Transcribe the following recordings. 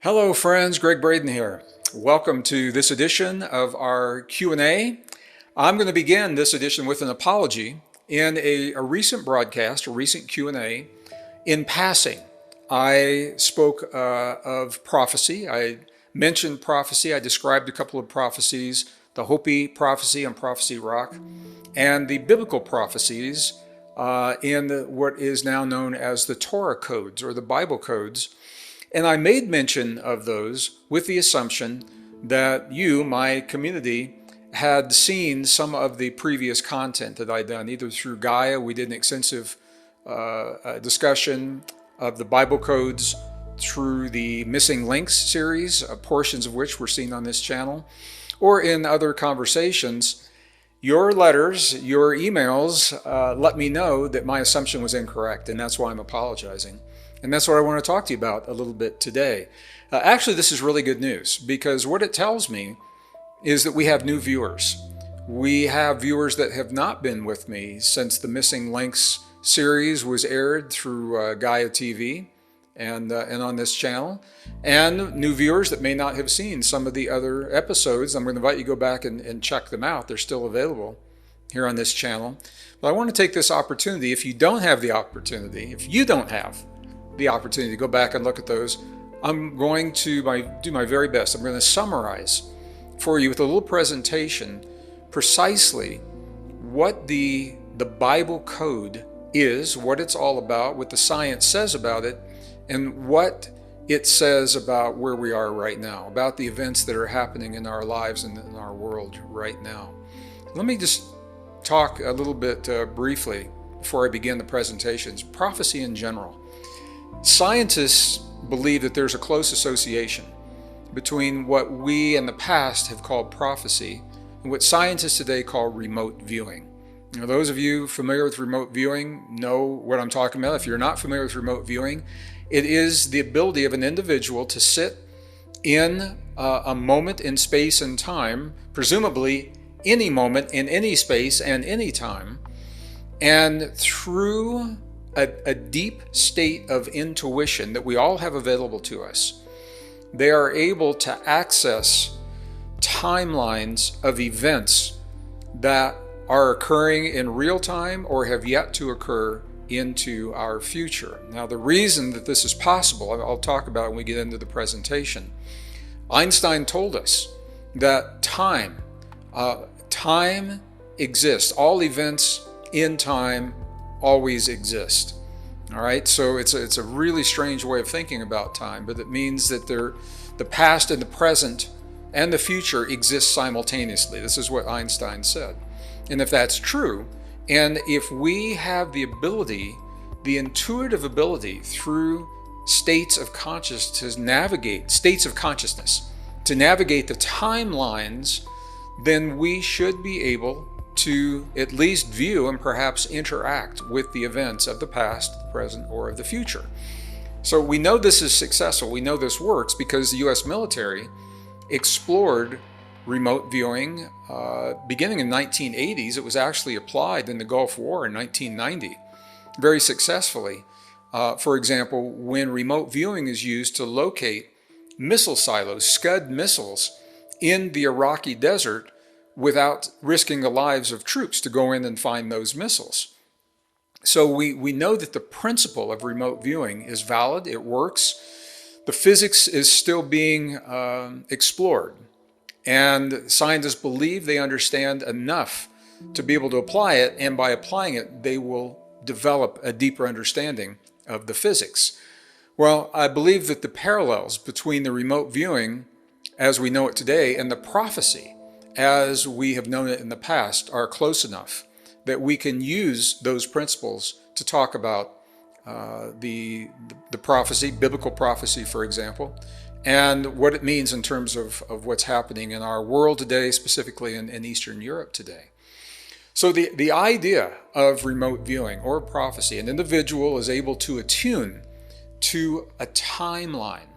Hello friends, Gregg Braden here. Welcome to this edition of our Q&A. I'm going to begin this edition with an apology. In a recent broadcast, a recent Q&A, in passing, I spoke of prophecy. I mentioned prophecy. I described a couple of prophecies, the Hopi prophecy on Prophecy Rock, and the biblical prophecies in what is now known as the Torah Codes or the Bible Codes. And I made mention of those with the assumption that you, my community, had seen some of the previous content that I'd done, either through Gaia. We did an extensive discussion of the Bible codes through the Missing Links series, portions of which were seen on this channel, or in other conversations. Your letters, your emails let me know that my assumption was incorrect, and that's why I'm apologizing. And that's what I want to talk to you about a little bit today. Actually, this is really good news because what it tells me is that we have new viewers. We have viewers that have not been with me since the Missing Links series was aired through Gaia TV and on this channel, and new viewers that may not have seen some of the other episodes. I'm going to invite you to go back and check them out. They're still available here on this channel. But I want to take this opportunity, if you don't have the opportunity, if you don't have the opportunity to go back and look at those, I'm going to do my very best. I'm going to summarize for you with a little presentation precisely what the Bible code is, what it's all about, what the science says about it, and what it says about where we are right now, about the events that are happening in our lives and in our world right now. Let me just talk a little bit briefly before I begin the presentations. Prophecy in general. Scientists believe that there's a close association between what we in the past have called prophecy and what scientists today call remote viewing. Now, those of you familiar with remote viewing know what I'm talking about. If you're not familiar with remote viewing, it is the ability of an individual to sit in a moment in space and time, presumably any moment in any space and any time, and through a deep state of intuition that we all have available to us, they are able to access timelines of events that are occurring in real time or have yet to occur into our future. Now, the reason that this is possible, I'll talk about when we get into the presentation. Einstein told us that time exists. All events in time always exist. All right, so it's a really strange way of thinking about time, but it means that the past and the present and the future exist simultaneously. This is what Einstein said. And if that's true, and if we have the ability, the intuitive ability through states of consciousness to navigate the timelines, then we should be able to at least view and perhaps interact with the events of the past, the present, or of the future. So we know this is successful. We know this works because the U.S. military explored remote viewing beginning in the 1980s. It was actually applied in the Gulf War in 1990 very successfully. For example, when remote viewing is used to locate missile silos, Scud missiles in the Iraqi desert, without risking the lives of troops to go in and find those missiles. So we know that the principle of remote viewing is valid, it works. The physics is still being explored, and scientists believe they understand enough to be able to apply it, and by applying it, they will develop a deeper understanding of the physics. Well, I believe that the parallels between the remote viewing as we know it today and the prophecy as we have known it in the past are close enough that we can use those principles to talk about the prophecy, biblical prophecy, for example, and what it means in terms of what's happening in our world today, specifically in Eastern Europe today. So the idea of remote viewing or prophecy, an individual is able to attune to a timeline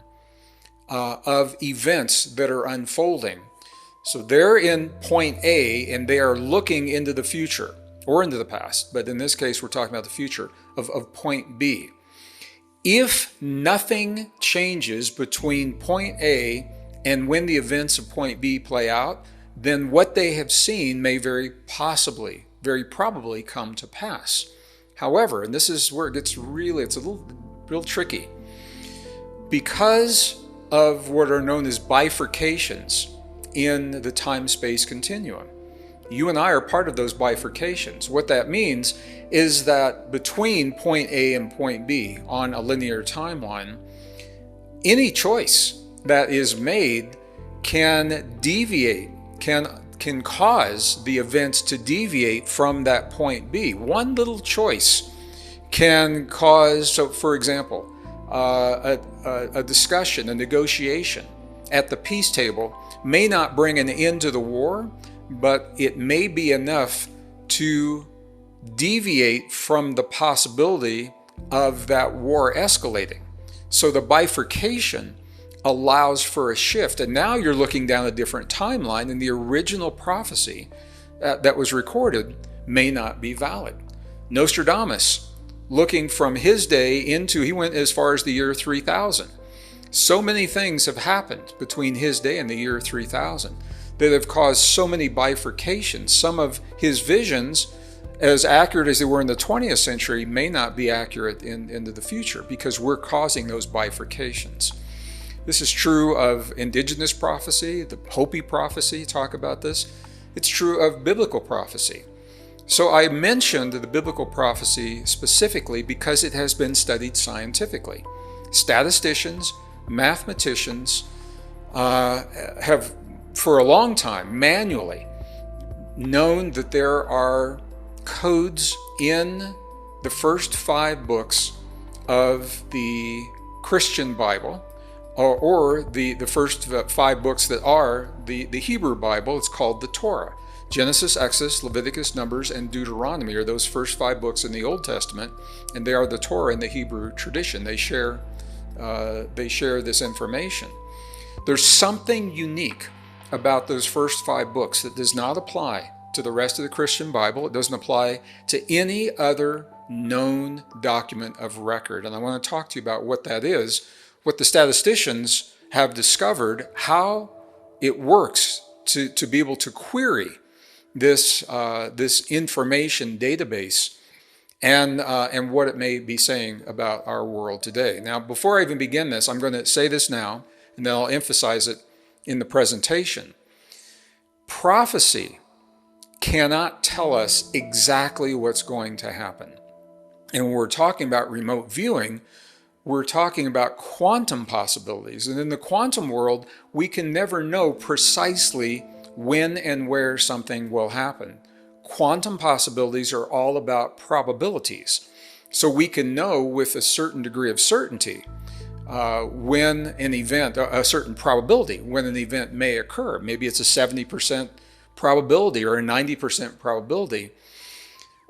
of events that are unfolding. So they're in point A and they are looking into the future or into the past, but in this case we're talking about the future of point B. If nothing changes between point A and when the events of point B play out, then what they have seen may very probably come to pass. However, and this is where it gets it's a little real tricky, because of what are known as bifurcations in the time-space continuum. You and I are part of those bifurcations. What that means is that between point A and point B on a linear timeline, any choice that is made can deviate, can cause the events to deviate from that point B. One little choice can cause, so for example, a discussion, a negotiation at the peace table may not bring an end to the war, but it may be enough to deviate from the possibility of that war escalating. So the bifurcation allows for a shift, and now you're looking down a different timeline, and the original prophecy that was recorded may not be valid. Nostradamus, looking from his day he went as far as the year 3000. So many things have happened between his day and the year 3000 that have caused so many bifurcations. Some of his visions, as accurate as they were in the 20th century, may not be accurate into the future because we're causing those bifurcations. This is true of indigenous prophecy, the Hopi prophecy, talk about this. It's true of biblical prophecy. So I mentioned the biblical prophecy specifically because it has been studied scientifically. Statisticians, mathematicians have for a long time manually known that there are codes in the first 5 books of the Christian Bible, or the first 5 books that are the Hebrew Bible. It's called the Torah. Genesis, Exodus, Leviticus, Numbers, and Deuteronomy are those first 5 books in the Old Testament, and they are the Torah in the Hebrew tradition. They share this information. There's something unique about those first 5 books that does not apply to the rest of the Christian Bible. It doesn't apply to any other known document of record. And I want to talk to you about what that is, what the statisticians have discovered, how it works to be able to query this information database, and what it may be saying about our world today. Now, before I even begin this, I'm going to say this now, and then I'll emphasize it in the presentation. Prophecy cannot tell us exactly what's going to happen. And when we're talking about remote viewing, we're talking about quantum possibilities. And in the quantum world, we can never know precisely when and where something will happen. Quantum possibilities are all about probabilities. So we can know with a certain degree of certainty when an event, a certain probability, when an event may occur. Maybe it's a 70% probability or a 90% probability.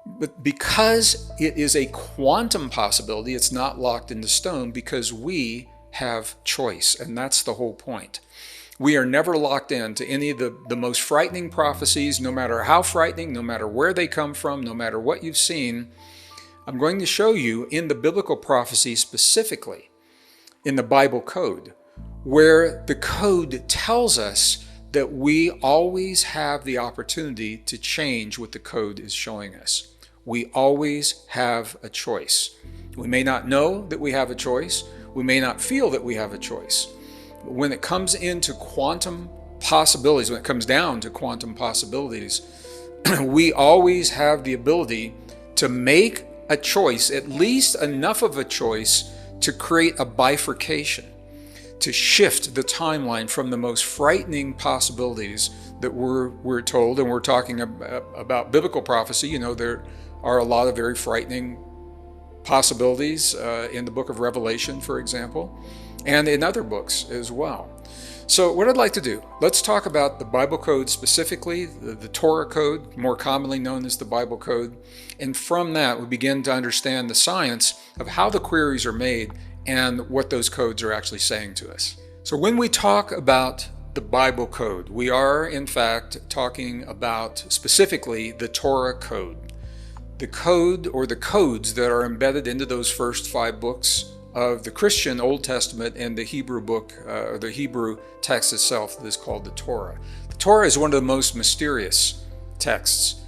But because it is a quantum possibility, it's not locked into stone because we have choice. And that's the whole point. We are never locked into any of the most frightening prophecies, no matter how frightening, no matter where they come from, no matter what you've seen. I'm going to show you in the biblical prophecy specifically, in the Bible code, where the code tells us that we always have the opportunity to change what the code is showing us. We always have a choice. We may not know that we have a choice. We may not feel that we have a choice. But when it comes into quantum possibilities, when it comes down to quantum possibilities, we always have the ability to make a choice, at least enough of a choice to create a bifurcation, to shift the timeline from the most frightening possibilities that we're told, and we're talking about biblical prophecy. You know, there are a lot of very frightening possibilities in the book of Revelation, for example, and in other books as well. So what I'd like to do, let's talk about the Bible code specifically, the Torah Code, more commonly known as the Bible Code. And from that, we begin to understand the science of how the queries are made and what those codes are actually saying to us. So when we talk about the Bible Code, we are in fact talking about specifically the Torah Code. The code, or the codes that are embedded into those first 5 books of the Christian Old Testament and the Hebrew book, or the Hebrew text itself that is called the Torah. The Torah is one of the most mysterious texts,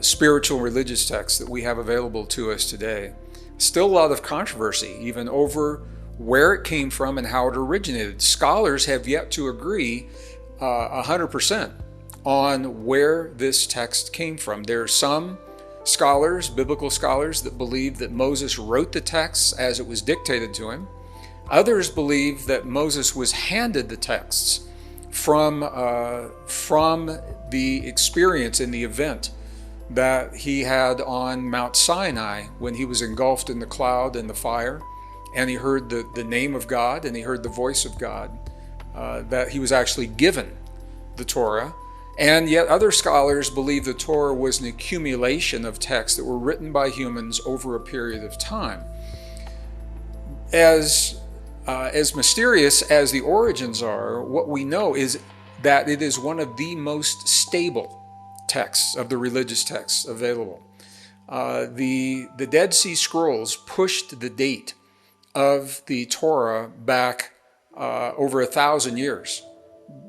spiritual religious texts that we have available to us today. Still a lot of controversy even over where it came from and how it originated. Scholars have yet to agree 100% on where this text came from. There are some scholars, biblical scholars, that believe that Moses wrote the text as it was dictated to him. Others believe that Moses was handed the texts from the experience in the event that he had on Mount Sinai when he was engulfed in the cloud and the fire, and he heard the name of God and he heard the voice of God, that he was actually given the Torah. And yet other scholars believe the Torah was an accumulation of texts that were written by humans over a period of time. As mysterious as the origins are, what we know is that it is one of the most stable texts of the religious texts available. The Dead Sea Scrolls pushed the date of the Torah back over 1,000 years,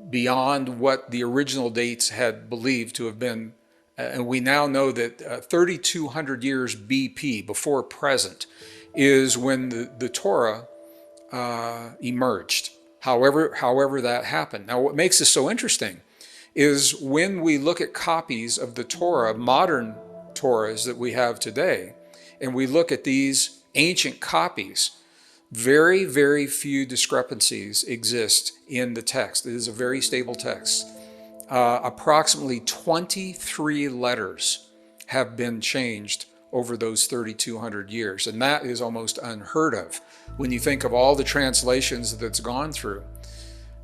beyond what the original dates had believed to have been. And we now know that 3,200 years BP, before present, is when the Torah emerged, however that happened. Now, what makes this so interesting is when we look at copies of the Torah, modern Torahs that we have today, and we look at these ancient copies, very, very few discrepancies exist in the text. It is a very stable text. Approximately 23 letters have been changed over those 3,200 years, and that is almost unheard of when you think of all the translations that it's gone through,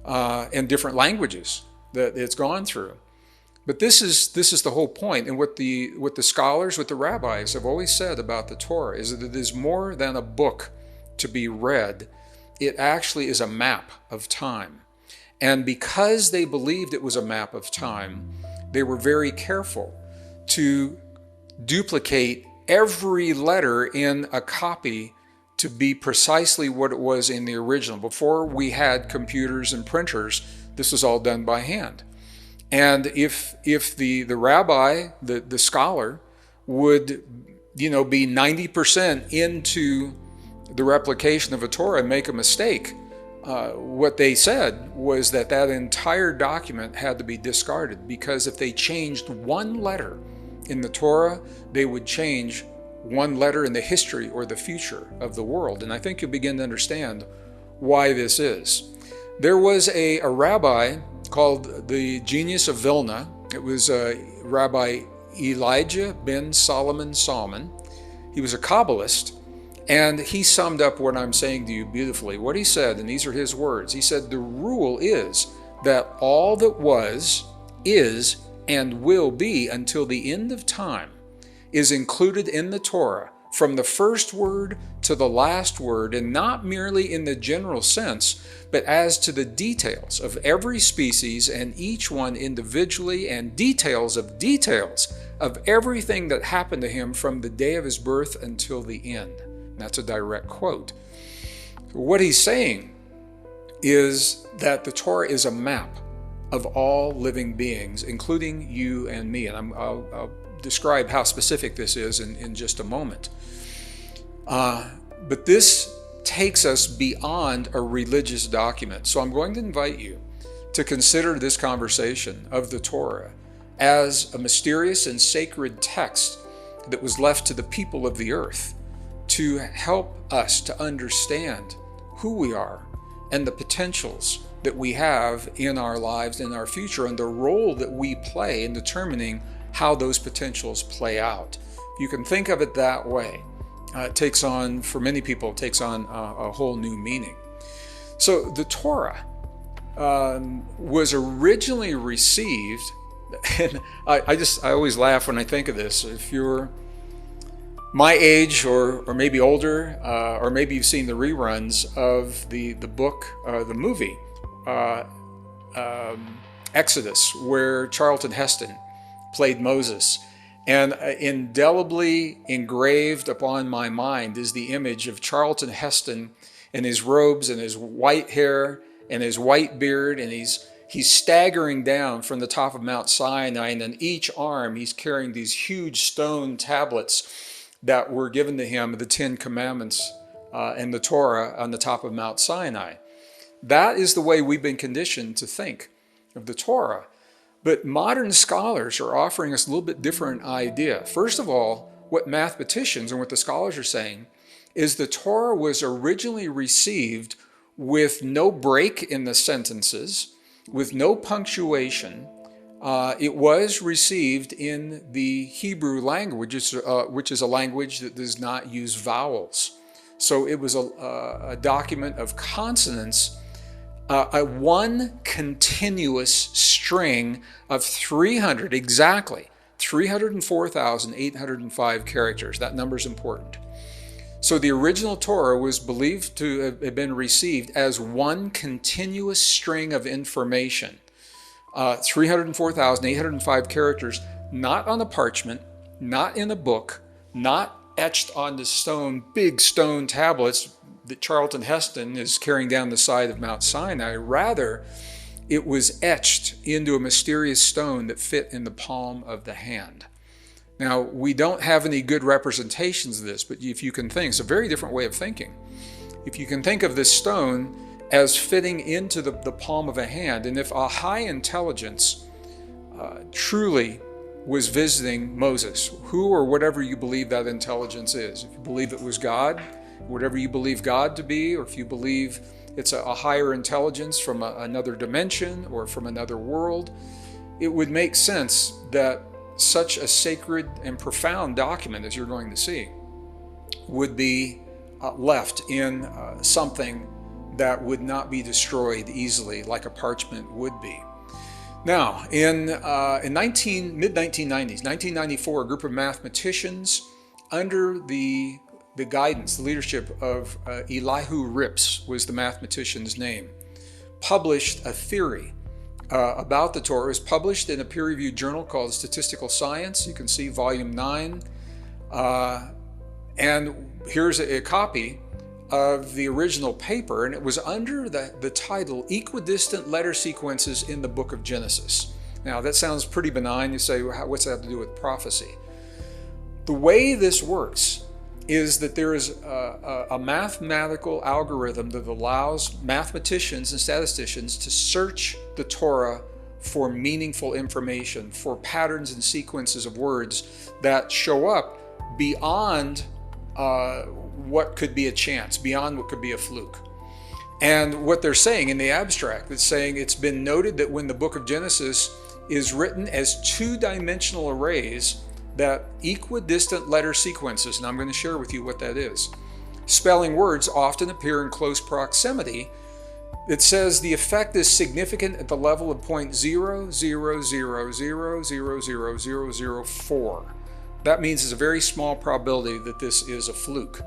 and different languages that it's gone through. But this is the whole point, and what the scholars, what the rabbis have always said about the Torah is that it is more than a book to be read. It actually is a map of time. And because they believed it was a map of time, they were very careful to duplicate every letter in a copy to be precisely what it was in the original. Before we had computers and printers, this was all done by hand. And if the rabbi, the scholar, would be 90% into the replication of a Torah and make a mistake, what they said was that entire document had to be discarded, because if they changed one letter in the Torah, they would change one letter in the history or the future of the world. And I think you'll begin to understand why this is. There was a rabbi called the Genius of Vilna. It was Rabbi Elijah ben Solomon Salman. He was a Kabbalist, and he summed up what I'm saying to you beautifully. What he said, and these are his words, he said, "The rule is that all that was, is, and will be until the end of time is included in the Torah, from the first word to the last word, and not merely in the general sense, but as to the details of every species and each one individually, and details of everything that happened to him from the day of his birth until the end." That's a direct quote. What he's saying is that the Torah is a map of all living beings, including you and me. And I'll describe how specific this is in just a moment. But this takes us beyond a religious document. So I'm going to invite you to consider this conversation of the Torah as a mysterious and sacred text that was left to the people of the earth to help us to understand who we are and the potentials that we have in our lives, in our future, and the role that we play in determining how those potentials play out. You can think of it that way. It takes on, for many people, it takes on a whole new meaning. So the Torah was originally received, and I always laugh when I think of this. If you're my age or maybe older, or maybe you've seen the reruns of the book, the movie, Exodus, where Charlton Heston played Moses. And indelibly engraved upon my mind is the image of Charlton Heston in his robes and his white hair and his white beard, and he's staggering down from the top of Mount Sinai, and in each arm he's carrying these huge stone tablets that were given to him, the Ten Commandments and the Torah on the top of Mount Sinai. That is the way we've been conditioned to think of the Torah. But modern scholars are offering us a little bit different idea. First of all, what mathematicians and what the scholars are saying is the Torah was originally received with no break in the sentences, with no punctuation. It was received in the Hebrew language, which is a language that does not use vowels. So it was a document of consonants, one continuous string of 304,805 characters. That number is important. So the original Torah was believed to have been received as one continuous string of information. 304,805 characters, not on a parchment, not in a book, not etched onto stone, big stone tablets that Charlton Heston is carrying down the side of Mount Sinai. Rather, it was etched into a mysterious stone that fit in the palm of the hand. Now, we don't have any good representations of this, but if you can think, it's a very different way of thinking. If you can think of this stone as fitting into the palm of a hand, and if a high intelligence truly was visiting Moses, who or whatever you believe that intelligence is, if you believe it was God, whatever you believe God to be, or if you believe it's a higher intelligence from another dimension or from another world, it would make sense that such a sacred and profound document, as you're going to see, would be left in something that would not be destroyed easily like a parchment would be. Now, in mid-1990s, 1994, a group of mathematicians under the guidance, the leadership of Elihu Rips was the mathematician's name, published a theory about the Torah. It was published in a peer-reviewed journal called Statistical Science. You can see volume 9. And here's a copy of the original paper, and it was under the title Equidistant Letter Sequences in the Book of Genesis. Now, that sounds pretty benign. You say, well, what's that have to do with prophecy? The way this works is that there is a mathematical algorithm that allows mathematicians and statisticians to search the Torah for meaningful information, for patterns and sequences of words that show up beyond what could be a chance, beyond what could be a fluke. And what they're saying in the abstract, it's saying it's been noted that when the book of Genesis is written as two-dimensional arrays, that equidistant letter sequences, and I'm going to share with you what that is. Spelling words often appear in close proximity. It says the effect is significant at the level of 0.000000004. That means it's a very small probability that this is a fluke.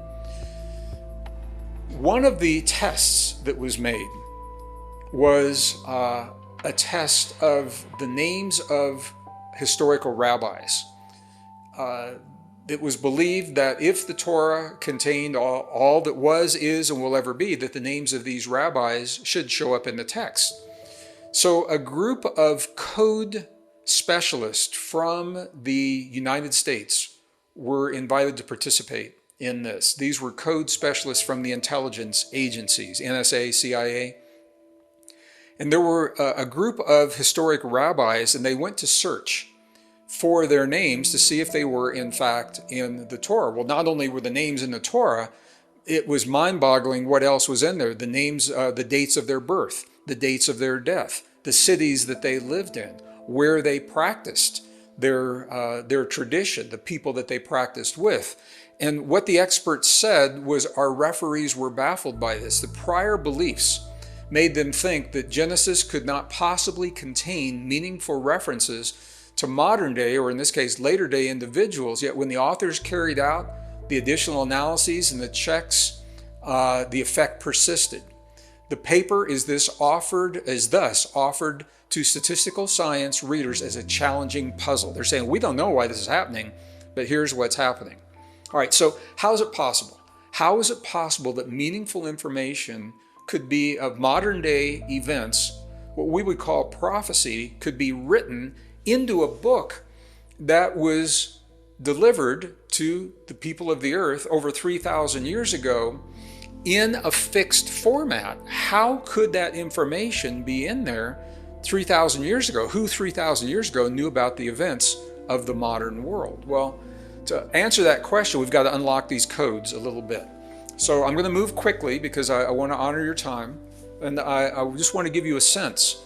One of the tests that was made was a test of the names of historical rabbis. It was believed that if the Torah contained all that was, is, and will ever be, that the names of these rabbis should show up in the text. So a group of code specialists from the United States were invited to participate in this. These were code specialists from the intelligence agencies, NSA, CIA. And there were a group of historic rabbis, and they went to search for their names to see if they were in fact in the Torah. Well, not only were the names in the Torah, it was mind-boggling what else was in there. The names, the dates of their birth, the dates of their death, the cities that they lived in, where they practiced their tradition, the people that they practiced with. And what the experts said was our referees were baffled by this. The prior beliefs made them think that Genesis could not possibly contain meaningful references to modern day, or in this case, later day individuals. Yet when the authors carried out the additional analyses and the checks, the effect persisted. The paper is thus offered to statistical science readers as a challenging puzzle. They're saying, we don't know why this is happening, but here's what's happening. All right, so how is it possible? How is it possible that meaningful information could be of modern day events, what we would call prophecy, could be written into a book that was delivered to the people of the earth over 3,000 years ago in a fixed format? How could that information be in there 3,000 years ago? Who 3,000 years ago knew about the events of the modern world? Well, to answer that question, we've got to unlock these codes a little bit. So I'm going to move quickly because I want to honor your time, and I just want to give you a sense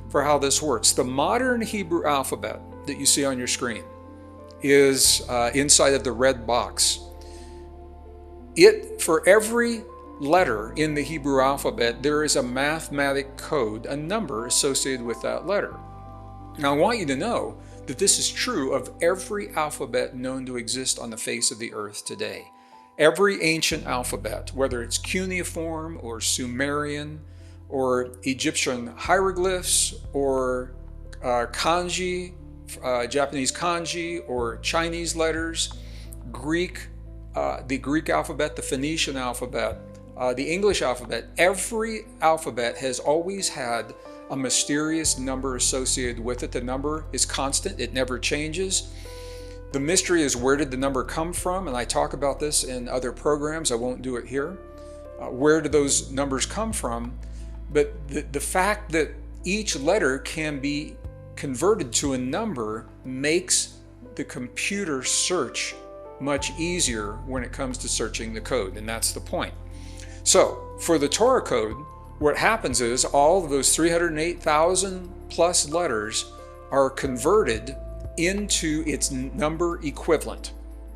for how this works. The modern Hebrew alphabet that you see on your screen is inside of the red box. For every letter in the Hebrew alphabet, there is a mathematic code, a number associated with that letter. Now I want you to know that this is true of every alphabet known to exist on the face of the earth today. Every ancient alphabet, whether it's cuneiform or Sumerian or Egyptian hieroglyphs or kanji, Japanese kanji or Chinese letters, the Greek alphabet, the Phoenician alphabet, the English alphabet, every alphabet has always had a mysterious number associated with it. The number is constant, it never changes. The mystery is, where did the number come from? And I talk about this in other programs, I won't do it here. Where do those numbers come from? But the fact that each letter can be converted to a number makes the computer search much easier when it comes to searching the code, and that's the point. So for the Torah Code, what happens is all of those 308,000 plus letters are converted into its number equivalent.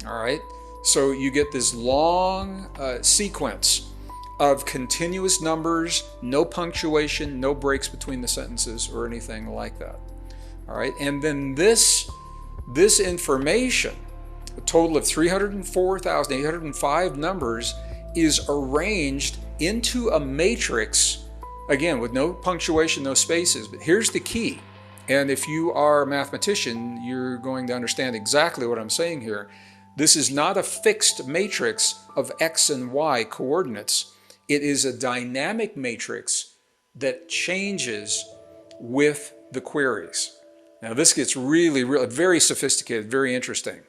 All right, so you get this long sequence of continuous numbers, no punctuation, no breaks between the sentences or anything like that. All right, and then this information, a total of 304,805 numbers, is arranged into a matrix, again, with no punctuation, no spaces. But here's the key, and if you are a mathematician, you're going to understand exactly what I'm saying here. This is not a fixed matrix of X and Y coordinates. It is a dynamic matrix that changes with the queries. Now this gets really very sophisticated, very interesting.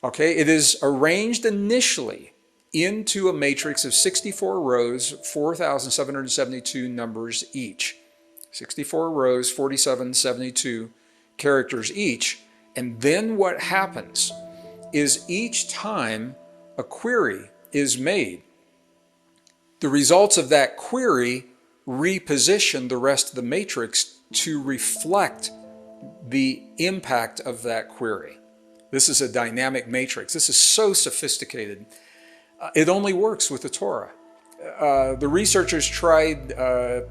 Okay, it is arranged initially into a matrix of 64 rows, 4,772 numbers each. 64 rows, 4,772 characters each. And then what happens is each time a query is made, the results of that query reposition the rest of the matrix to reflect the impact of that query. This is a dynamic matrix. This is so sophisticated. It only works with the Torah. The researchers tried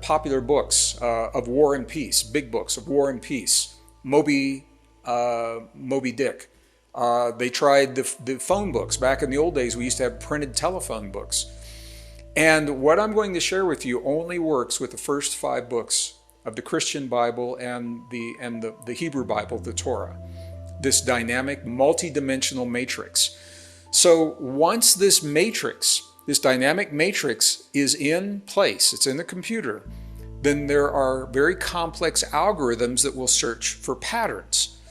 popular books of war and peace, big books of war and peace, Moby Dick. They tried the phone books. Back in the old days, we used to have printed telephone books. And what I'm going to share with you only works with the first 5 books of the Christian Bible and the Hebrew Bible, the Torah. This dynamic, multi-dimensional matrix. So once this matrix, this dynamic matrix is in place, it's in the computer, then there are very complex algorithms that will search for patterns.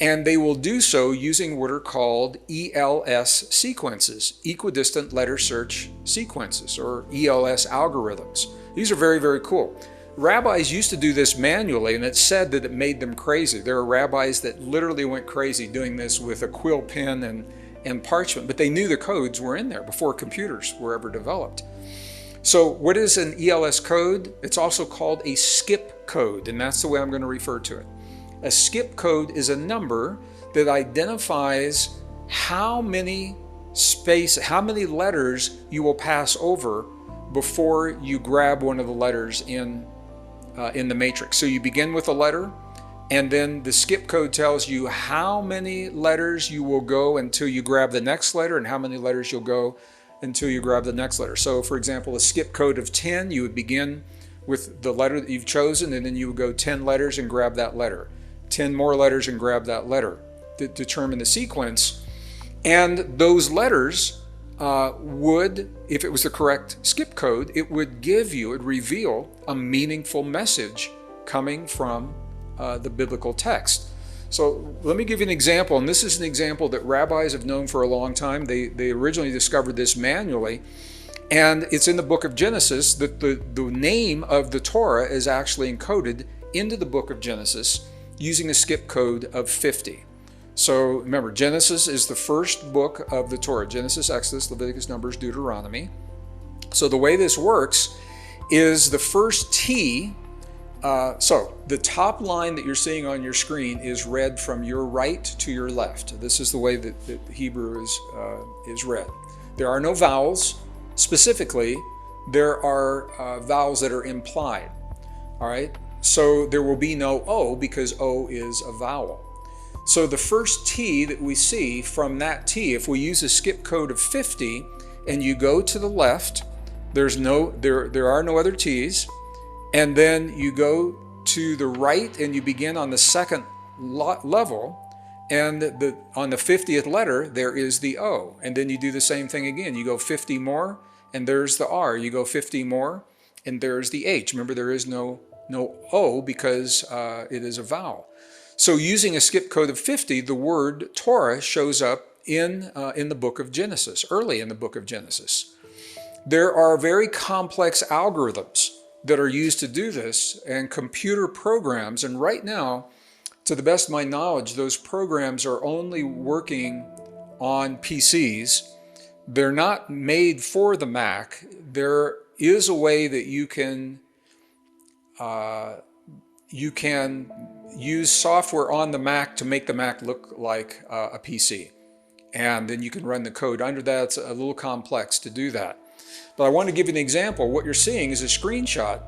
And they will do so using what are called ELS sequences, equidistant letter search sequences, or ELS algorithms. These are very, very cool. Rabbis used to do this manually, and it's said that it made them crazy. There are rabbis that literally went crazy doing this with a quill pen and parchment, but they knew the codes were in there before computers were ever developed. So what is an ELS code? It's also called a skip code, and that's the way I'm going to refer to it. A skip code is a number that identifies how many letters you will pass over before you grab one of the letters in the matrix. So you begin with a letter, and then the skip code tells you how many letters you will go until you grab the next letter, and how many letters you'll go until you grab the next letter. So for example, a skip code of 10, you would begin with the letter that you've chosen, and then you would go 10 letters and grab that letter, 10 more letters and grab that letter to determine the sequence. And those letters would, if it was the correct skip code, it would reveal a meaningful message coming from the biblical text. So let me give you an example, and this is an example that rabbis have known for a long time. They originally discovered this manually, and it's in the book of Genesis that the name of the Torah is actually encoded into the book of Genesis using a skip code of 50. So remember, Genesis is the first book of the Torah: Genesis, Exodus, Leviticus, Numbers, Deuteronomy. So the way this works is the first T. So the top line that you're seeing on your screen is read from your right to your left. This is the way that Hebrew is read. There are no vowels. Specifically, there are vowels that are implied. All right. So there will be no O, because O is a vowel. So the first T that we see, from that T, if we use a skip code of 50 and you go to the left, there are no other T's, and then you go to the right and you begin on the second level, and on the 50th letter there is the O, and then you do the same thing again. You go 50 more and there's the R. You go 50 more and there's the H. Remember, there is no O because it is a vowel. So using a skip code of 50, the word Torah shows up in the book of Genesis, early in the book of Genesis. There are very complex algorithms that are used to do this, and computer programs, and right now, to the best of my knowledge, those programs are only working on PCs. They're not made for the Mac. There is a way that you can use software on the Mac to make the Mac look like a PC. And then you can run the code under that. It's a little complex to do that. But I want to give you an example. What you're seeing is a screenshot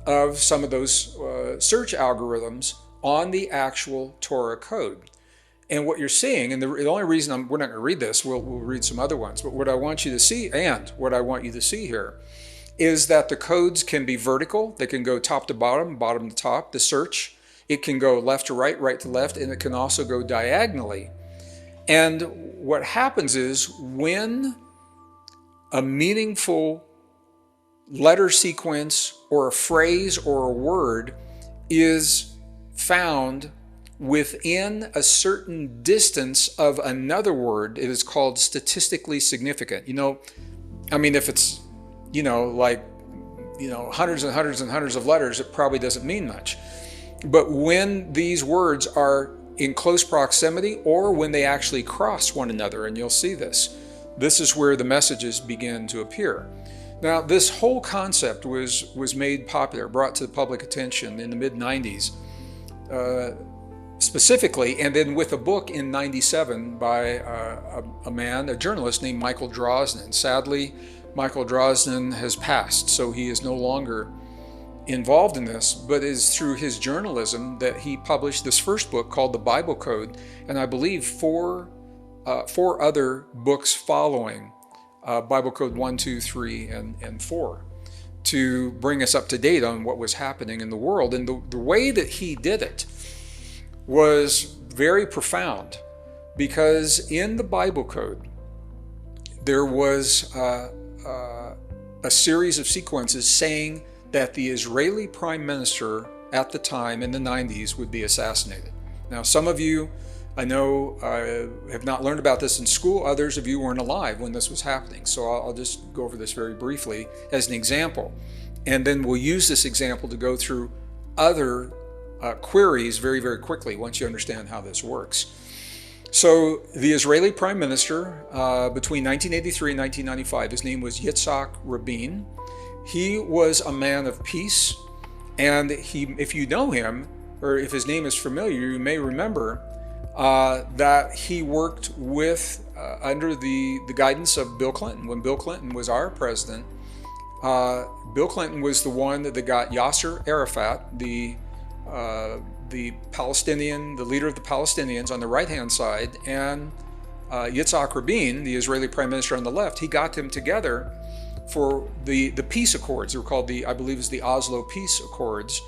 of some of those search algorithms on the actual Torah code. And what you're seeing, and the only reason we're not going to read this, we'll read some other ones, but what I want you to see here is that the codes can be vertical. They can go top to bottom, bottom to top, the search. It can go left to right, right to left, and it can also go diagonally. And what happens is, when a meaningful letter sequence or a phrase or a word is found within a certain distance of another word, it is called statistically significant. If it's, hundreds and hundreds and hundreds of letters, it probably doesn't mean much. But when these words are in close proximity, or when they actually cross one another, and you'll see this is where the messages begin to appear. Now, this whole concept was made popular, brought to public attention in the mid-90s, specifically, and then with a book in 97 by a journalist named Michael Drosnin. Sadly, Michael Drosnin has passed, so he is no longer involved in this, but it is through his journalism that he published this first book called The Bible Code, and I believe four other books following, Bible Code 1, 2, 3, and 4, to bring us up to date on what was happening in the world. And the way that he did it was very profound, because in the Bible Code there was a series of sequences saying that the Israeli prime minister at the time in the 90s would be assassinated. Now, some of you, I know, have not learned about this in school. Others of you weren't alive when this was happening. So I'll just go over this very briefly as an example. And then we'll use this example to go through other queries very, very quickly once you understand how this works. So the Israeli prime minister between 1983 and 1995, his name was Yitzhak Rabin. He was a man of peace, and if you know him, or if his name is familiar, you may remember that he worked with under the guidance of Bill Clinton. When Bill Clinton was our president, Bill Clinton was the one that got Yasser Arafat, the Palestinian, the leader of the Palestinians, on the right-hand side, and Yitzhak Rabin, the Israeli prime minister, on the left. He got them together for the peace accords. They were called I believe it's the Oslo Peace Accords,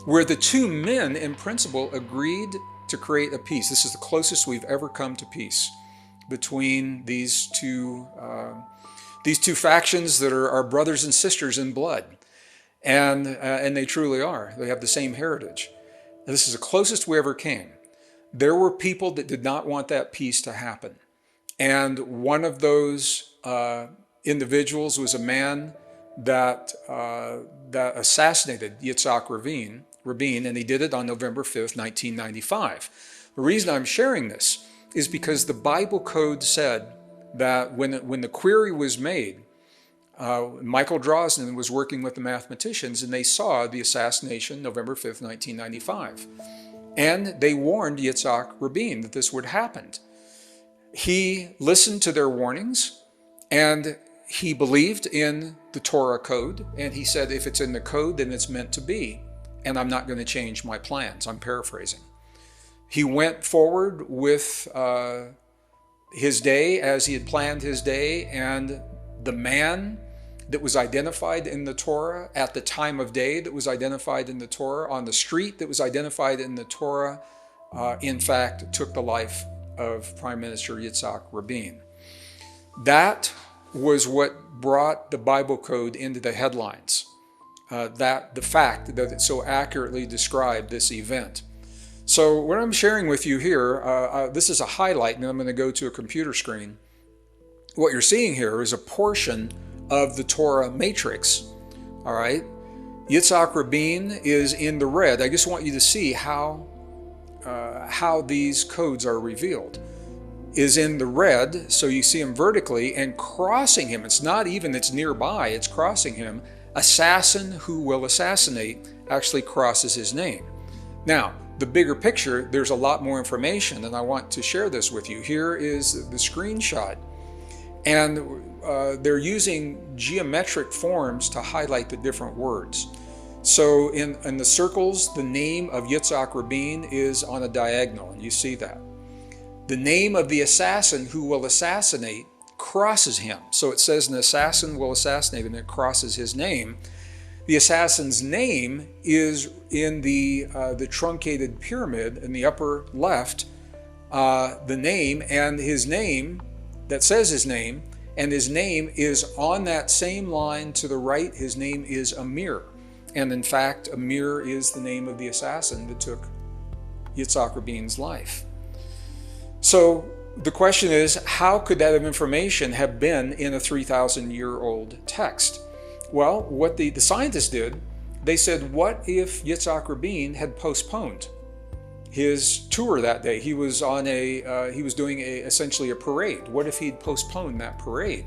where the two men in principle agreed to create a peace. This is the closest we've ever come to peace between these two factions that are our brothers and sisters in blood. And they truly are. They have the same heritage. And this is the closest we ever came. There were people that did not want that peace to happen. And one of those individuals was a man that assassinated Yitzhak Rabin, and he did it on November 5th, 1995. The reason I'm sharing this is because the Bible Code said that when the query was made, Michael Drosnin was working with the mathematicians, and they saw the assassination November 5th, 1995. And they warned Yitzhak Rabin that this would happen. He listened to their warnings, and he believed in the Torah Code, and he said, if it's in the code, then it's meant to be, and I'm not going to change my plans. I'm paraphrasing. He went forward with his day as he had planned his day, and the man that was identified in the Torah at the time of day that was identified in the Torah, on the street that was identified in the Torah, in fact, took the life of Prime Minister Yitzhak Rabin. That was what brought the Bible Code into the headlines, the fact that it so accurately described this event. So what I'm sharing with you here, this is a highlight, and I'm going to go to a computer screen. What you're seeing here is a portion of the Torah matrix. All right, Yitzhak Rabin is in the red. I just want you to see how these codes are revealed. Is in the red, so you see him vertically, and crossing him. It's not even it's nearby, it's crossing him. Assassin who will assassinate actually crosses his name. Now, the bigger picture, there's a lot more information, and I want to share this with you. Here is the screenshot, and they're using geometric forms to highlight the different words. So in the circles, the name of Yitzhak Rabin is on a diagonal, and you see that. The name of the assassin who will assassinate crosses him. So it says an assassin will assassinate, and it crosses his name. The assassin's name is in the truncated pyramid in the upper left, the name, and his name, that says his name, and his name is on that same line to the right. His name is Amir. And in fact, Amir is the name of the assassin that took Yitzhak Rabin's life. So the question is, how could that information have been in a 3,000-year-old text? Well, what the scientists did, they said, what if Yitzhak Rabin had postponed his tour that day? He was on he was doing essentially a parade. What if he'd postponed that parade?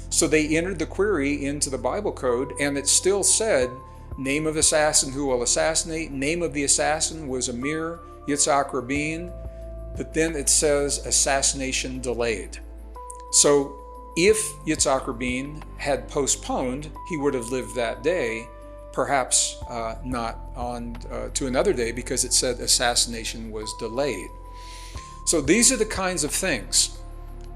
So they entered the query into the Bible Code, and it still said, name of assassin who will assassinate. Name of the assassin was Amir Yitzhak Rabin. But then it says assassination delayed. So if Yitzhak Rabin had postponed, he would have lived that day, perhaps not on to another day, because it said assassination was delayed. So these are the kinds of things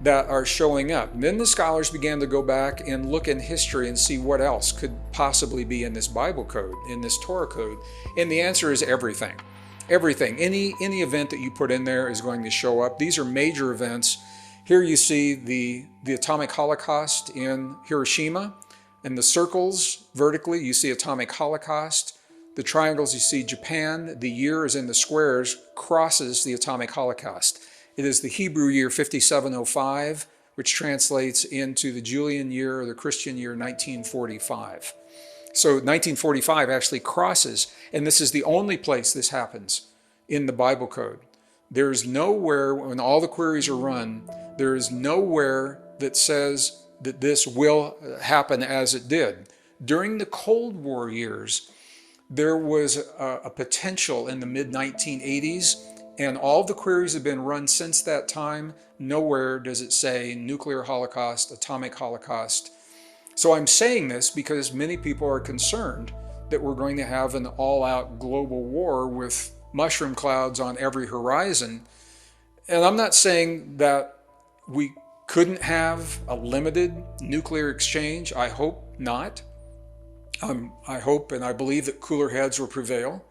that are showing up. And then the scholars began to go back and look in history and see what else could possibly be in this Bible Code, in this Torah Code. And the answer is everything. Everything, any event that you put in there is going to show up. These are major events. Here you see the atomic holocaust in Hiroshima. In the circles vertically, you see atomic holocaust. The triangles, you see Japan. The year is in the squares, crosses the atomic holocaust. It is the Hebrew year 5705, which translates into the Julian year or the Christian year 1945. So 1945 actually crosses, and this is the only place this happens in the Bible Code. There's nowhere, when all the queries are run, there is nowhere that says that this will happen as it did. During the Cold War years, there was a potential in the mid-1980s, and all the queries have been run since that time. Nowhere does it say nuclear holocaust, atomic holocaust. So I'm saying this because many people are concerned that we're going to have an all-out global war with mushroom clouds on every horizon. And I'm not saying that we couldn't have a limited nuclear exchange. I hope not. I hope and I believe that cooler heads will prevail.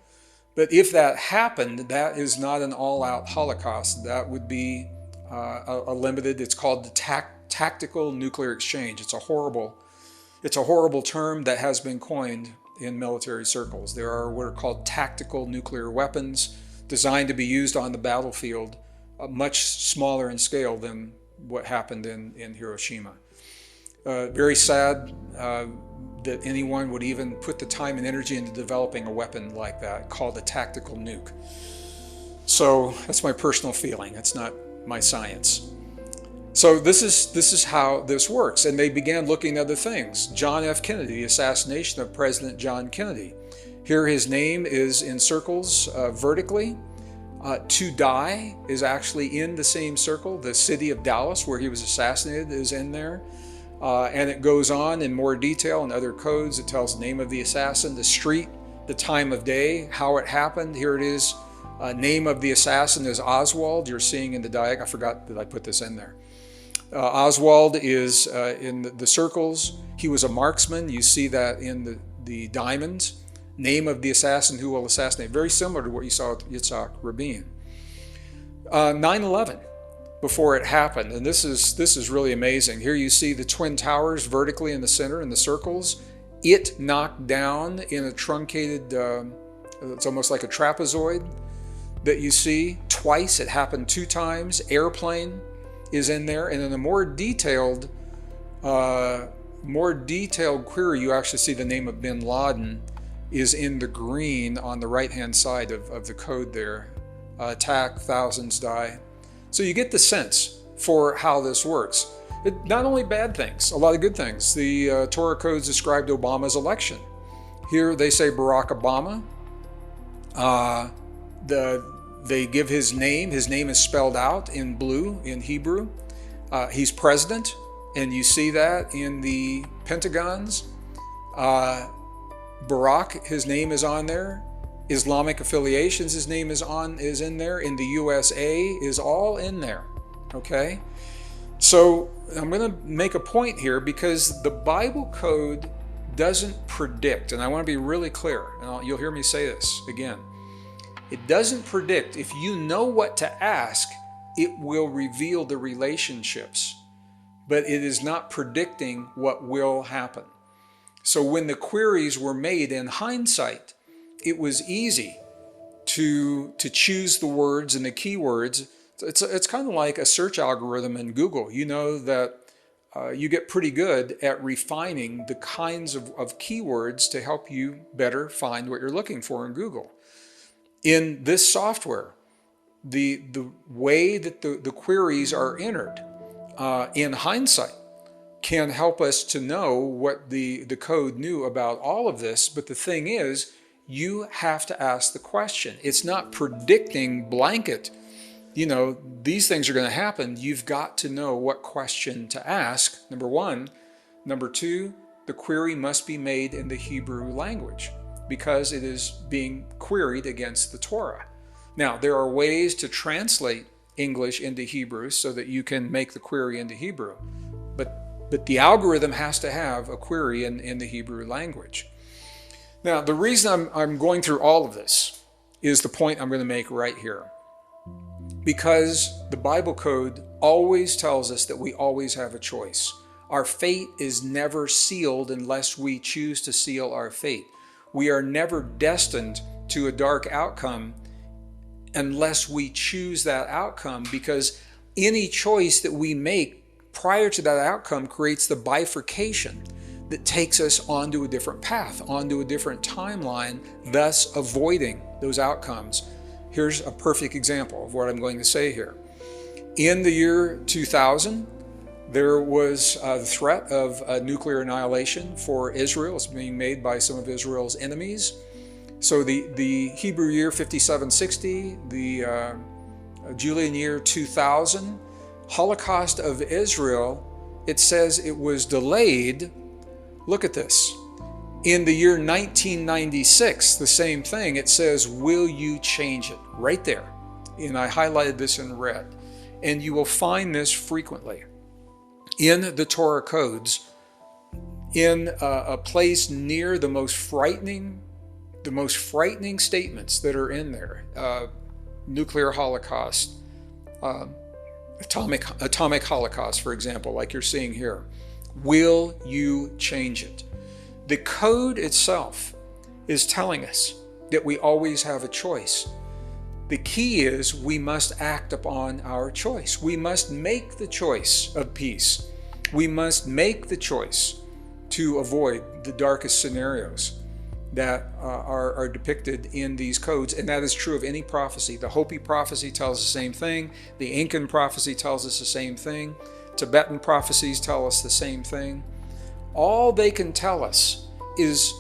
But if that happened, that is not an all-out Holocaust. That would be a limited, it's called the tactical nuclear exchange. It's a horrible term that has been coined in military circles. There are what are called tactical nuclear weapons designed to be used on the battlefield, much smaller in scale than what happened in Hiroshima. Very sad that anyone would even put the time and energy into developing a weapon like that called a tactical nuke. So that's my personal feeling. It's not my science. So this is how this works. And they began looking at other things. John F. Kennedy, the assassination of President John Kennedy. Here his name is in circles vertically. To die is actually in the same circle. The city of Dallas, where he was assassinated, is in there. And it goes on in more detail in other codes. It tells the name of the assassin, the street, the time of day, how it happened. Here it is. Name of the assassin is Oswald. You're seeing in the diagram. I forgot that I put this in there. Oswald is in the circles. He was a marksman. You see that in the diamonds. Name of the assassin who will assassinate. Very similar to what you saw with Yitzhak Rabin. 9/11, before it happened, and this is really amazing. Here you see the Twin Towers vertically in the center in the circles. It knocked down in a truncated, it's almost like a trapezoid that you see twice. It happened 2 times. Airplane is in there, and in a more detailed query, you actually see the name of bin Laden is in the green on the right-hand side of the code there. Attack, thousands die. So you get the sense for how this works. Not only bad things, a lot of good things. The Torah codes described Obama's election. Here they say Barack Obama. They give his name. His name is spelled out in blue in Hebrew. He's president, and you see that in the pentagons. Barack, his name is on there. Islamic affiliations, his name is in there. In the USA is all in there. Okay? So I'm going to make a point here because the Bible code doesn't predict, and I want to be really clear, and you'll hear me say this again. It doesn't predict. If you know what to ask, it will reveal the relationships, but it is not predicting what will happen. So when the queries were made in hindsight, it was easy to choose the words and the keywords. It's kind of like a search algorithm in Google. You know that you get pretty good at refining the kinds of keywords to help you better find what you're looking for in Google. In this software, the way that the queries are entered in hindsight can help us to know what the code knew about all of this. But the thing is, you have to ask the question. It's not predicting blanket, these things are going to happen. You've got to know what question to ask, number one. Number two, the query must be made in the Hebrew language because it is being queried against the Torah. Now, there are ways to translate English into Hebrew so that you can make the query into Hebrew. But the algorithm has to have a query in the Hebrew language. Now, the reason I'm going through all of this is the point I'm going to make right here. Because the Bible code always tells us that we always have a choice. Our fate is never sealed unless we choose to seal our fate. We are never destined to a dark outcome unless we choose that outcome, because any choice that we make prior to that outcome creates the bifurcation that takes us onto a different path, onto a different timeline, thus avoiding those outcomes. Here's a perfect example of what I'm going to say here. In the year 2000, there was the threat of nuclear annihilation for Israel. It's being made by some of Israel's enemies. So the Hebrew year 5760, the Julian year 2000, Holocaust of Israel, it says it was delayed. Look at this. In the year 1996, the same thing. It says, will you change it? Right there. And I highlighted this in red. And you will find this frequently. in the Torah codes, in a place near the most frightening statements that are in there. Nuclear holocaust, atomic holocaust, for example, like you're seeing here. Will you change it? The code itself is telling us that we always have a choice. The key is we must act upon our choice. We must make the choice of peace. We must make the choice to avoid the darkest scenarios that are depicted in these codes, and that is true of any prophecy. The Hopi prophecy tells the same thing. The Incan prophecy tells us the same thing. Tibetan prophecies tell us the same thing. All they can tell us is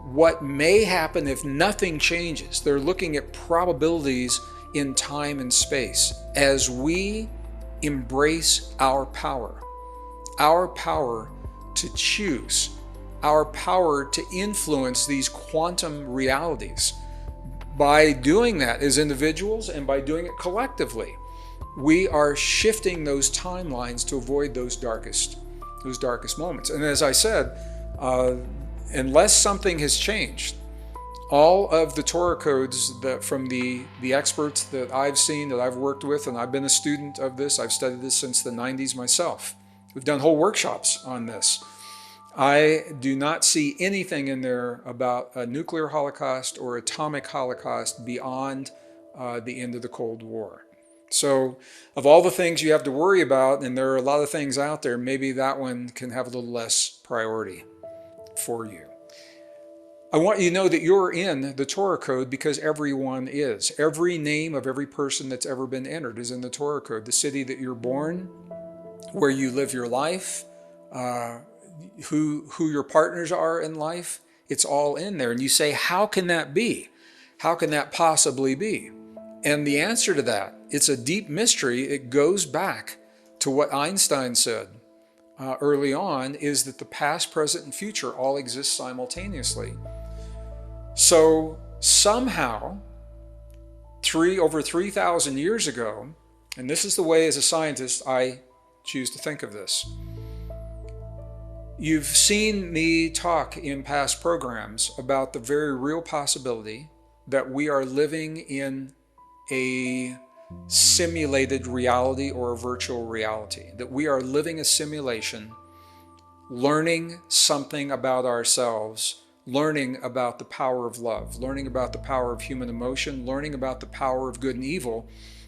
what may happen if nothing changes. They're looking at probabilities in time and space as we embrace our power to choose, our power to influence these quantum realities. By doing that as individuals and by doing it collectively, we are shifting those timelines to avoid those darkest moments. And as I said, unless something has changed, all of the Torah codes that from the experts that I've seen, that I've worked with, and I've been a student of this, I've studied this since the 90s myself. We've done whole workshops on this. I do not see anything in there about a nuclear holocaust or atomic holocaust beyond the end of the Cold War. So of all the things you have to worry about, and there are a lot of things out there, maybe that one can have a little less priority for you. I want you to know that you're in the Torah Code because everyone is. Every name of every person that's ever been entered is in the Torah Code. The city that you're born, where you live your life, who your partners are in life, it's all in there. And you say, how can that be? How can that possibly be? And the answer to that, it's a deep mystery. It goes back to what Einstein said early on, is that the past, present, and future all exist simultaneously. So somehow, over 3,000 years ago, and this is the way as a scientist I choose to think of this. You've seen me talk in past programs about the very real possibility that we are living in a simulated reality or a virtual reality, that we are living a simulation, learning something about ourselves, learning about the power of love, learning about the power of human emotion, learning about the power of good and evil.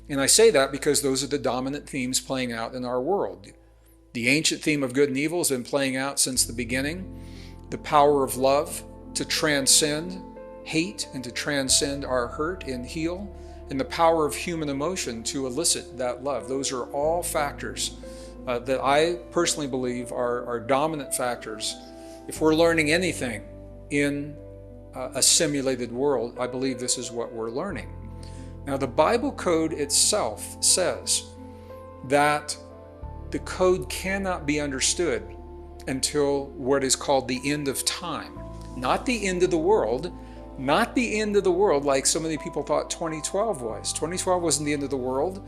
And I say that because those are the dominant themes playing out in our world. The ancient theme of good and evil has been playing out since the beginning. The power of love to transcend hate and to transcend our hurt and heal, and the power of human emotion to elicit that love. Those are all factors that I personally believe are dominant factors. If we're learning anything in a simulated world, I believe this is what we're learning. Now, the Bible code itself says that the code cannot be understood until what is called the end of time. Not the end of the world, not the end of the world like so many people thought 2012 was. 2012 wasn't the end of the world.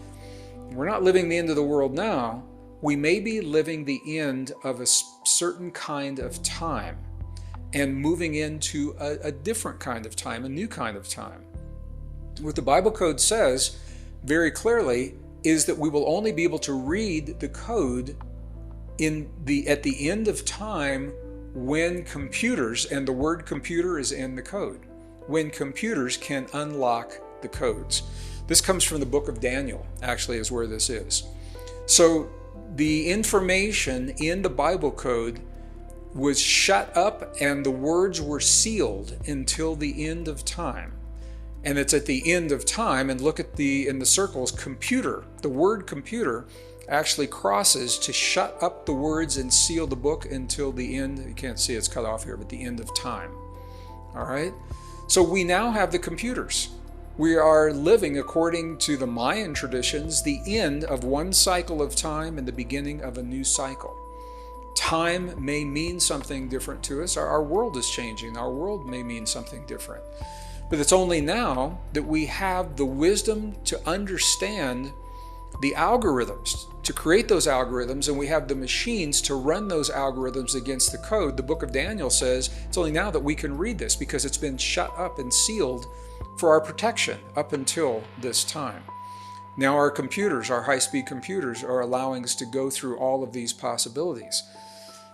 We're not living the end of the world now. We may be living the end of a certain kind of time and moving into a different kind of time, a new kind of time. What the Bible code says very clearly is that we will only be able to read the code at the end of time when computers, and the word computer is in the code, when computers can unlock the codes. This comes from the book of Daniel, actually, is where this is. So the information in the Bible code was shut up and the words were sealed until the end of time. And it's at the end of time, and look at in the circles, computer. The word computer actually crosses to shut up the words and seal the book until the end. You can't see it's cut off here, but the end of time. All right? So we now have the computers. We are living, according to the Mayan traditions, the end of one cycle of time and the beginning of a new cycle. Time may mean something different to us. Our world is changing. Our world may mean something different. But it's only now that we have the wisdom to understand the algorithms to create those algorithms, and we have the machines to run those algorithms against the code. The book of Daniel says it's only now that we can read this because it's been shut up and sealed for our protection up until this time. Now our computers, our high-speed computers, are allowing us to go through all of these possibilities.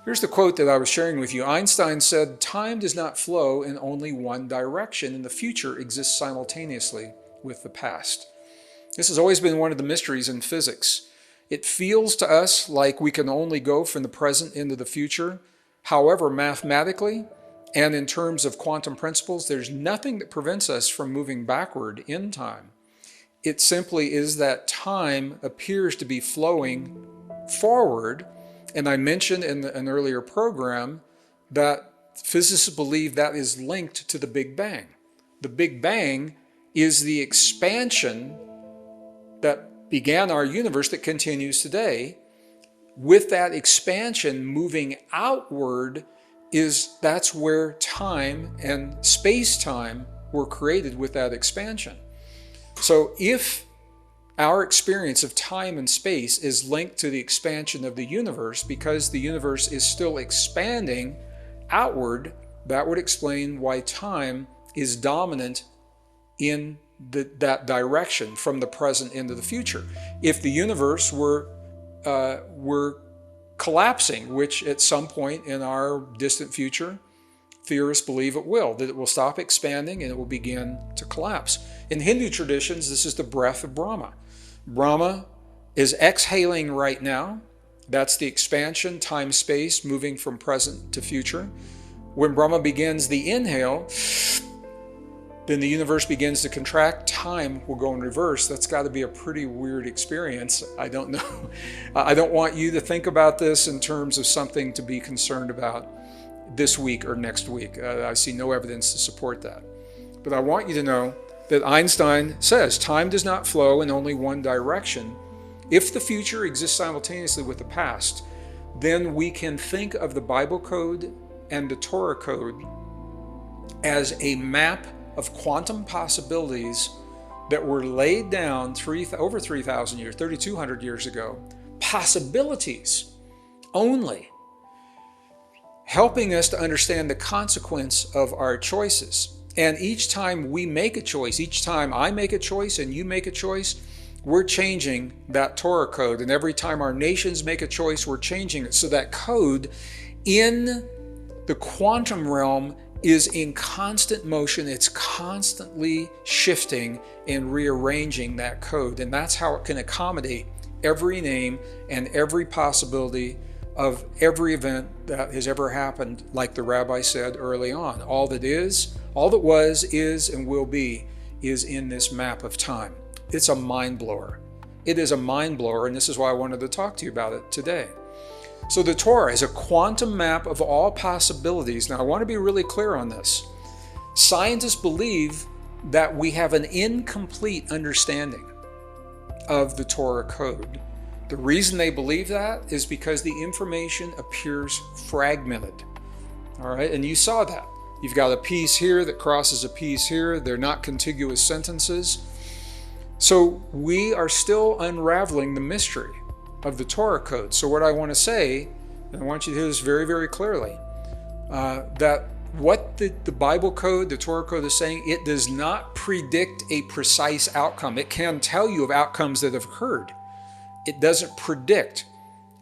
Here's the quote that I was sharing with you. Einstein said, "Time does not flow in only one direction, and the future exists simultaneously with the past." This has always been one of the mysteries in physics. It feels to us like we can only go from the present into the future. However, mathematically and in terms of quantum principles, there's nothing that prevents us from moving backward in time. It simply is that time appears to be flowing forward. And I mentioned in an earlier program that physicists believe that is linked to the Big Bang. The Big Bang is the expansion that began our universe that continues today. With that expansion moving outward, that's where time and space-time were created with that expansion. So if our experience of time and space is linked to the expansion of the universe because the universe is still expanding outward, that would explain why time is dominant in that direction from the present into the future. If the universe were collapsing, which at some point in our distant future, theorists believe it will, that it will stop expanding and it will begin to collapse. In Hindu traditions, this is the breath of Brahma. Brahma is exhaling right now. That's the expansion, time, space, moving from present to future. When Brahma begins the inhale, then the universe begins to contract. Time will go in reverse. That's got to be a pretty weird experience. I don't know. I don't want you to think about this in terms of something to be concerned about this week or next week. I see no evidence to support that. But I want you to know that Einstein says time does not flow in only one direction. If the future exists simultaneously with the past, then we can think of the Bible code and the Torah code as a map of quantum possibilities that were laid down over 3,000 years, 3,200 years ago. Possibilities only, helping us to understand the consequence of our choices. And each time we make a choice, each time I make a choice and you make a choice, we're changing that Torah code. And every time our nations make a choice, we're changing it. So that code in the quantum realm is in constant motion. It's constantly shifting and rearranging that code. And that's how it can accommodate every name and every possibility of every event that has ever happened, like the rabbi said early on. All that was, is, and will be is in this map of time. It's a mind blower. It is a mind blower, and this is why I wanted to talk to you about it today. So the Torah is a quantum map of all possibilities. Now I want to be really clear on this. Scientists believe that we have an incomplete understanding of the Torah code. The reason they believe that is because the information appears fragmented. All right, and you saw that. You've got a piece here that crosses a piece here. They're not contiguous sentences. So we are still unraveling the mystery of the Torah code. So what I want to say, and I want you to hear this very, very clearly, that what the Bible code, the Torah code is saying, it does not predict a precise outcome. It can tell you of outcomes that have occurred. It doesn't predict.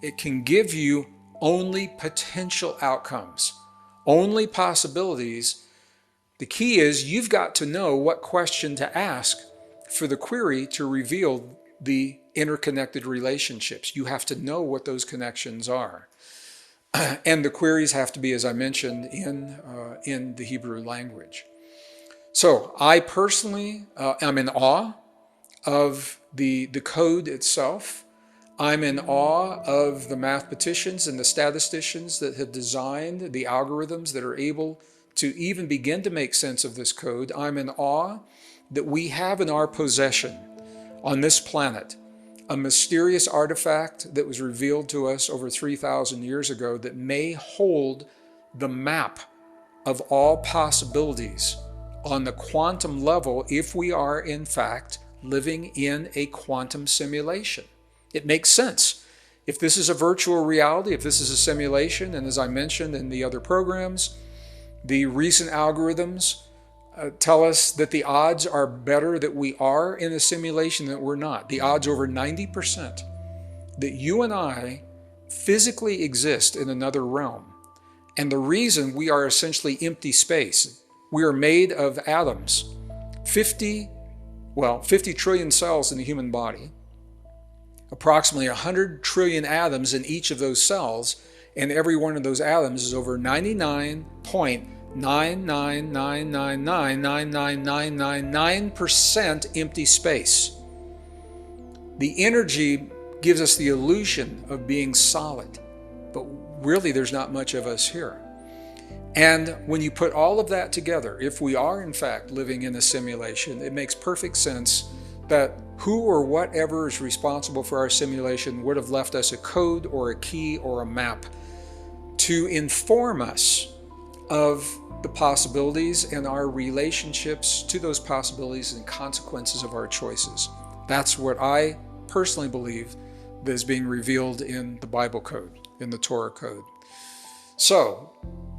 It can give you only potential outcomes, only possibilities. The key is you've got to know what question to ask for the query to reveal the interconnected relationships. You have to know what those connections are. And the queries have to be, as I mentioned, in the Hebrew language. So I personally am in awe of the code itself. I'm in awe of the mathematicians and the statisticians that have designed the algorithms that are able to even begin to make sense of this code. I'm in awe that we have in our possession on this planet a mysterious artifact that was revealed to us over 3,000 years ago that may hold the map of all possibilities on the quantum level if we are in fact living in a quantum simulation. It makes sense. If this is a virtual reality, if this is a simulation, and as I mentioned in the other programs, the recent algorithms tell us that the odds are better that we are in a simulation than we're not. The odds over 90% that you and I physically exist in another realm. And the reason we are essentially empty space. We are made of atoms. 50 trillion cells in the human body. Approximately 100 trillion atoms in each of those cells, and every one of those atoms is over 99.999999999% empty space. The energy gives us the illusion of being solid, but really there's not much of us here. And when you put all of that together, if we are in fact living in a simulation, it makes perfect sense that who or whatever is responsible for our simulation would have left us a code or a key or a map to inform us of the possibilities and our relationships to those possibilities and consequences of our choices. That's what I personally believe that is being revealed in the Bible code, in the Torah Code. So,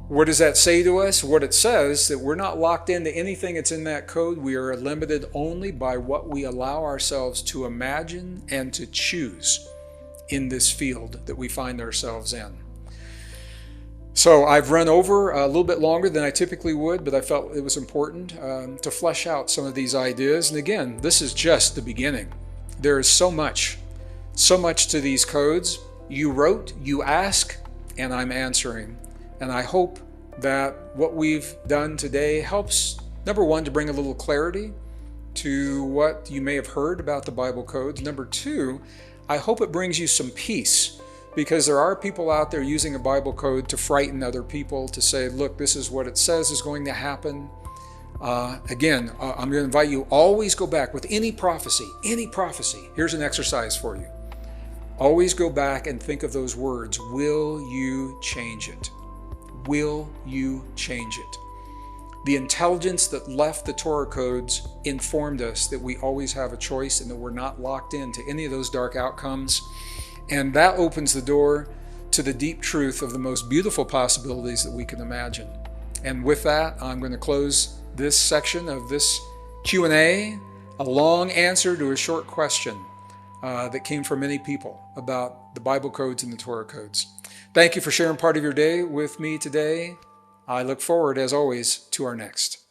what does that say to us? What it says that we're not locked into anything that's in that code. We are limited only by what we allow ourselves to imagine and to choose in this field that we find ourselves in. So I've run over a little bit longer than I typically would, but I felt it was important to flesh out some of these ideas. And again, this is just the beginning. There is so much to these codes. You wrote, you ask, and I'm answering. And I hope that what we've done today helps, number one, to bring a little clarity to what you may have heard about the Bible codes. Number two, I hope it brings you some peace, because there are people out there using a Bible code to frighten other people, to say, look, this is what it says is going to happen. I'm going to invite you, always go back with any prophecy. Here's an exercise for you. Always go back and think of those words. Will you change it? Will you change it? The intelligence that left the Torah codes informed us that we always have a choice and that we're not locked into any of those dark outcomes. And that opens the door to the deep truth of the most beautiful possibilities that we can imagine. And with that, I'm going to close this section of this Q&A, a long answer to a short question that came from many people about the Bible codes and the Torah codes. Thank you for sharing part of your day with me today. I look forward, as always, to our next.